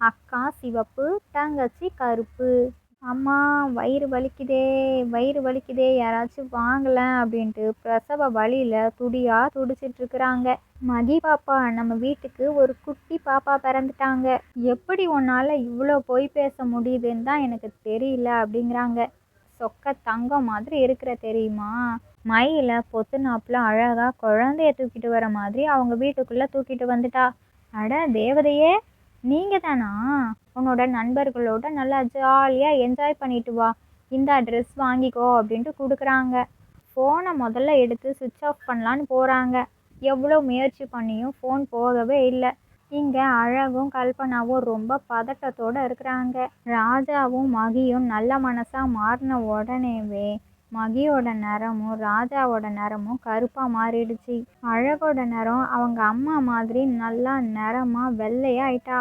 அக்கா சிவப்பு, தங்கச்சி கருப்பு. அம்மா வயிறு வலிக்குதே, வயிறு வலிக்குதே, யாராச்சும் வாங்கலேன் அப்படின்ட்டு பிரசவ வலியில் துடிச்சிட்ருக்குறாங்க. மகி பாப்பா, நம்ம வீட்டுக்கு ஒரு குட்டி பாப்பா பிறந்துட்டாங்க. எப்படி உன்னால் இவ்வளோ பொய் பேச முடியுதுன்னு தான் எனக்கு தெரியல அப்படிங்கிறாங்க. சொக்க தங்கம் மாதிரி இருக்கிற தெரியுமா? மயில பொத்துனாப்புல அழகாக குழந்தைய தூக்கிட்டு வர மாதிரி அவங்க வீட்டுக்குள்ளே தூக்கிட்டு வந்துட்டா. அட தேவதையே, நீங்கள் தானா? உன்னோட நண்பர்களோட நல்லா ஜாலியாக என்ஜாய் பண்ணிட்டு வா, இந்த ட்ரெஸ் வாங்கிக்கோ அப்படின்ட்டு கொடுக்குறாங்க. ஃபோனை முதல்ல எடுத்து சுவிட்ச் ஆஃப் பண்ணலான்னு போகிறாங்க. எவ்வளோ முயற்சி பண்ணியும் ஃபோன் போகவே இல்லை. இங்கே அழகும் கல்பனாவும் ரொம்ப பதட்டத்தோடு இருக்கிறாங்க. ராஜாவும் மகியும் நல்ல மனசாக மாறின உடனேவே மகியோட நிறமும் ராஜாவோட நிறமும் கருப்பாக மாறிடுச்சு. அழகோட நிறம் அவங்க அம்மா மாதிரி நல்லா நிறமாக வெள்ளையாயிட்டா.